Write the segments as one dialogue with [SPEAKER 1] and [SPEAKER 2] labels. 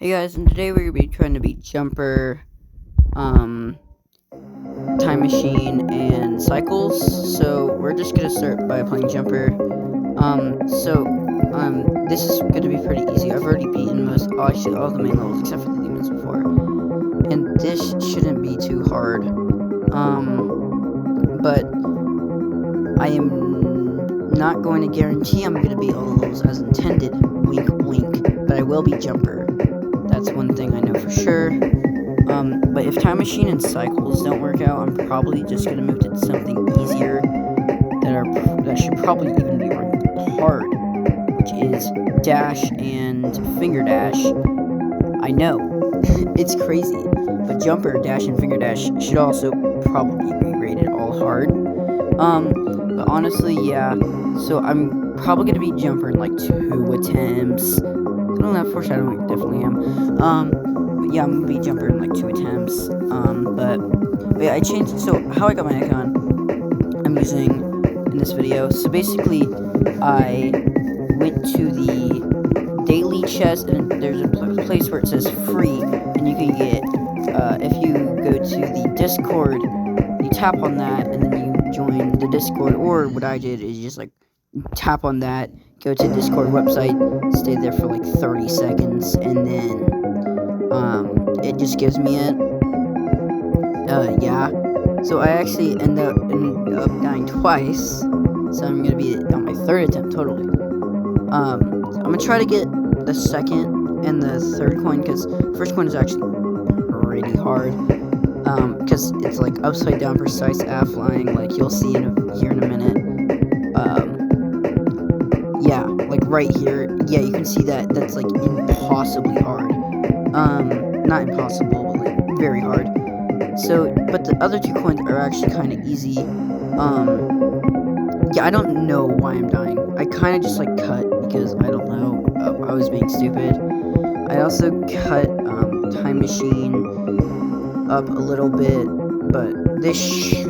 [SPEAKER 1] Hey guys, and today we're gonna be trying to beat Jumper, Time Machine, and Cycles. So we're just gonna start by playing Jumper. This is gonna be pretty easy. I've already beaten actually all the main levels except for the demons before, and this shouldn't be too hard. But I am not going to guarantee I'm gonna beat all the levels as intended. Wink, wink. But I will beat Jumper. That's one thing I know for sure. But if Time Machine and Cycles don't work out, I'm probably just gonna move to something easier that should probably even be ranked hard, which is Dash and Finger Dash. I know, it's crazy, but Jumper, Dash, and Finger Dash should also probably be rated all hard. But honestly, yeah. So I'm probably gonna beat Jumper in like 2 attempts. I don't know, foreshadowing, definitely am. But yeah, I'm gonna beat Jumper in like 2 attempts. But yeah, I changed. So how I got my icon, I'm using in this video. So basically, I went to the daily chest, and there's a place where it says free, and you can get. If you go to the Discord, you tap on that, and then you join the Discord. Or what I did is just like tap on that, go to Discord website, stay there for like 30 seconds, and then it just gives me it. Yeah. So I actually ended up dying twice. So I'm gonna be on my 3rd attempt totally. So I'm gonna try to get the 2nd and the 3rd coin, because first coin is actually pretty hard. Because it's like upside down precise flying, like you'll see here in a minute. Yeah, like right here. Yeah, you can see that's like impossibly hard. Not impossible, but like very hard. So, but the other 2 coins are actually kind of easy. Yeah, I don't know why I'm dying. I kind of just like cut because I don't know. I was being stupid. I also cut Time Machine up a little bit, but this should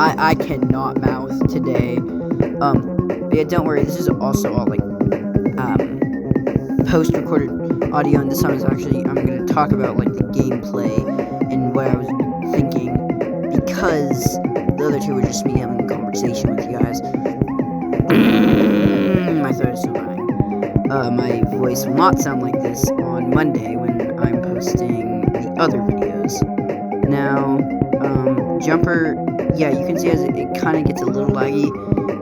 [SPEAKER 1] I cannot mouth today. But yeah, don't worry. This is also all like post-recorded audio, and this time is actually I'm gonna talk about like the gameplay and what I was thinking, because the other 2 were just me having a conversation with you guys. My throat is so dying. My voice will not sound like this on Monday when I'm posting the other videos. Now, Jumper, yeah, you can see as it kind of gets a little laggy,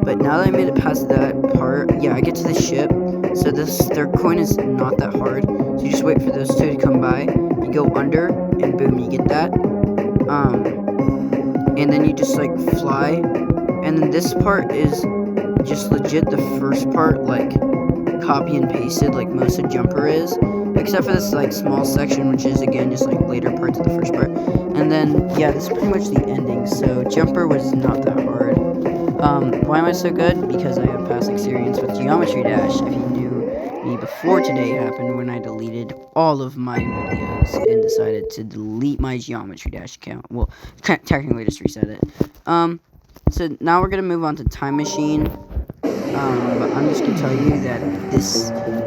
[SPEAKER 1] but now that I made it past that part, yeah, I get to the ship. So this 3rd coin is not that hard. So you just wait for those 2 to come by. You go under, and boom, you get that. And then you just like fly. And then this part is just legit the first part, like copy and pasted, like most of Jumper is, except for this like small section, which is again just like later parts of the first part. And then yeah, this is pretty much the ending. So Jumper was not that hard. Why am I so good? Because I have past experience with Geometry Dash. If you knew me before today happened, when I deleted all of my videos and decided to delete my Geometry Dash account. Well, technically just reset it. So now we're gonna move on to Time Machine. But I'm just gonna tell you that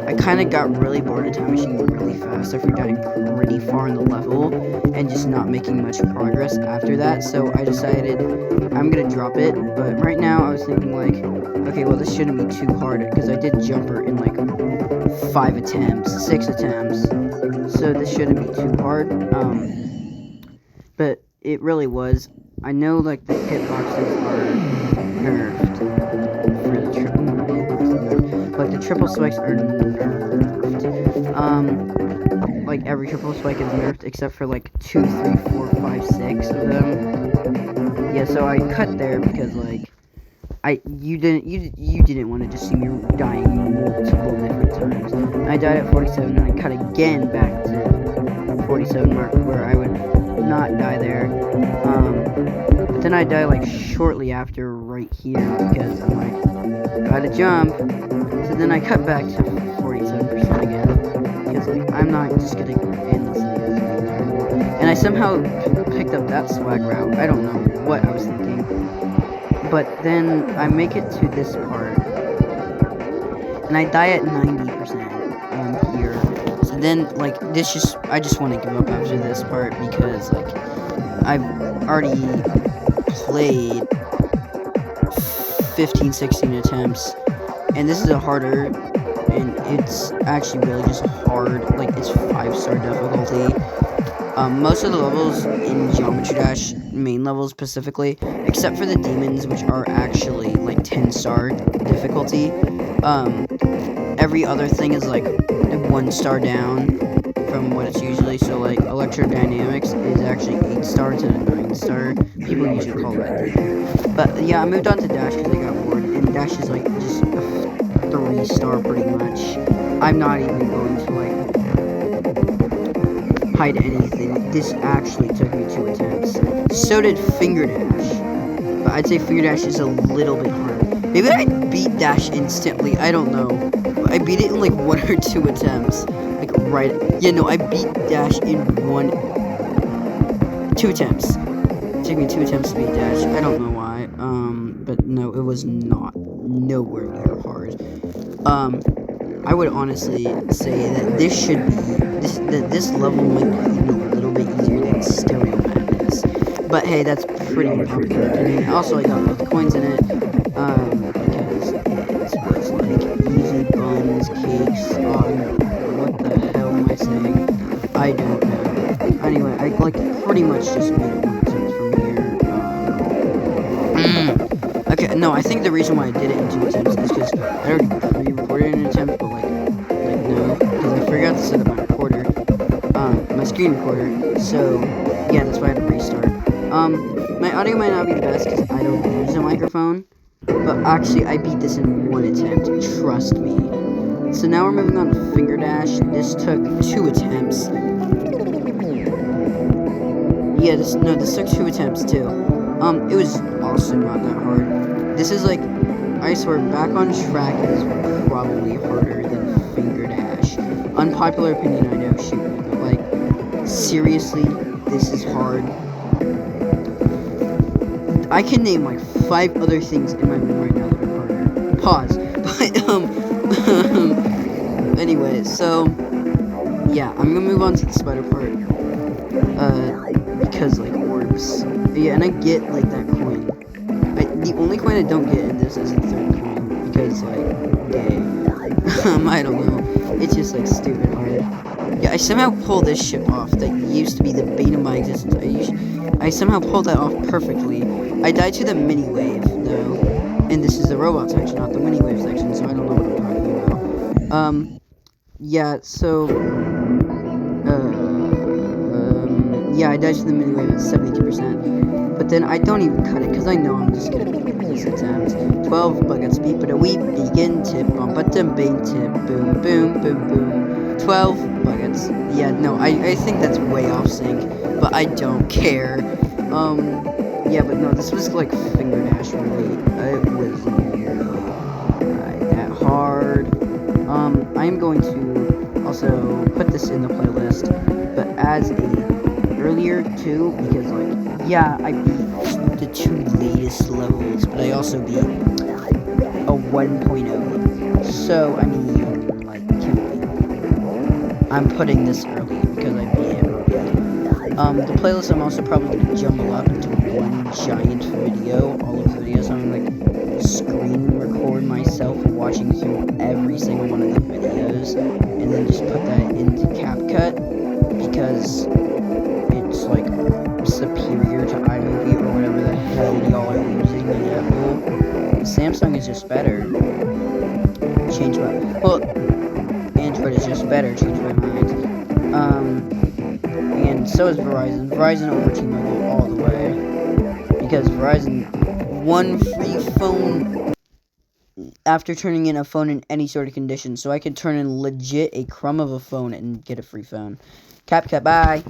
[SPEAKER 1] I kind of got really bored of Time Machine really fast after dying pretty far in the level and just not making much progress after that. So I decided I'm gonna drop it. But right now I was thinking like, okay, well this shouldn't be too hard because I did Jumper in like 5 attempts, 6 attempts. So this shouldn't be too hard. But it really was. I know like the hitboxes are nerfed for the triple, not hitboxes, but the triple spikes are nerfed. Like every triple spike is nerfed except for like 2, 3, 4, 5, 6 of them. Yeah, so I cut there because like you didn't want to just see me dying multiple different times. And I died at 47, and I cut again back to 47 mark where I would not die there. But then I die like shortly after right here because I'm like, gotta jump. So then I cut back to 47% again because like I'm not just gonna endlessly do this the entire world. And I somehow picked up that swag route. I don't know what I was thinking. But then I make it to this part, and I die at 90% here. So then, like, I just want to give up after this part because, like, I've already played 15, 16 attempts, and this is a harder, and it's actually really just hard. Like, it's 5-star difficulty. Most of the levels in Geometry Dash, main levels specifically, except for the demons, which are actually like 10-star difficulty. Every other thing is like 1-star down from what it's usually. So like Electrodynamics is actually 8-star to 9-star. People usually call that D. But yeah, I moved on to Dash because I got bored, and Dash is like just a 3-star pretty much. I'm not even going to like hide anything. This actually took me 2 attempts. So did Finger Dash. But I'd say Finger Dash is a little bit harder. Maybe I beat Dash instantly. I don't know. I beat it in like 1 or 2 attempts. Like right. Yeah, no, I beat Dash in 2 attempts. It took me 2 attempts to beat Dash. I don't know why. But no, it was not nowhere near hard. I would honestly say that this should be this level might be even a little bit easier than Stereo Madness. But hey, that's pretty unpopular opinion. Also, I got both the coins in it. Because it was like easy buns, cakes. What the hell am I saying? I don't know. Anyway, I like pretty much just made it 1 attempt from here. Okay, no, I think the reason why I did it in 2 attempts is because I already pre-recorded an attempt, but like no, because I forgot to set up my recorder, my screen recorder. So yeah, that's why I had to restart. My audio might not be the best because I don't use a microphone, but actually I beat this in 1 attempt. Trust me. So now we're moving on to Finger Dash. This took 2 attempts. Yeah, this took 2 attempts too. It was also not that hard. This is like, I swear, Back on Track is probably harder than Finger Dash. Unpopular opinion, I know, shoot me, but like, seriously, this is hard. I can name like 5 other things in my room right now that are harder. Pause. But anyway, so yeah, I'm gonna move on to the spider part. Because like orbs. Yeah, and I get like that coin. The only coin I don't get in this is the 3rd coin because like gay. I don't know. It's just like stupid hard. Yeah, I somehow pulled this ship off that used to be the bane of my existence. I somehow pulled that off perfectly. I died to the mini wave though, and this is the robot section, not the mini wave section, so I don't know what I'm talking about. Yeah, so yeah, I died to the mini wave at 72%, but then I don't even cut it because I know I'm just gonna beat this attempt. 12 buckets, beep it a weep, begin tip, bump button, bane tip, boom, boom, boom, boom. 12 buckets. Yeah, no, I think that's way off sync, but I don't care. Yeah, but no, this was like Finger Dash really. It was not that hard. I'm going to also put this in the playlist, but as a earlier too, because like, yeah, I beat the 2 latest levels, but I also beat a 1.0. So, I mean, like, I'm putting this early because I beat it early. The playlist I'm also probably going to jumble up into one giant video, all of the videos. I'm going to like screen record myself watching through every single one of the videos, and then just put that into CapCut, because it's like superior to iMovie or whatever the hell y'all are using in Apple. Samsung is just better. Android is just better. Change my mind. And so is Verizon. Verizon over T-Mobile all the way, because Verizon won free phone after turning in a phone in any sort of condition. So I could turn in legit a crumb of a phone and get a free phone. CapCut, bye.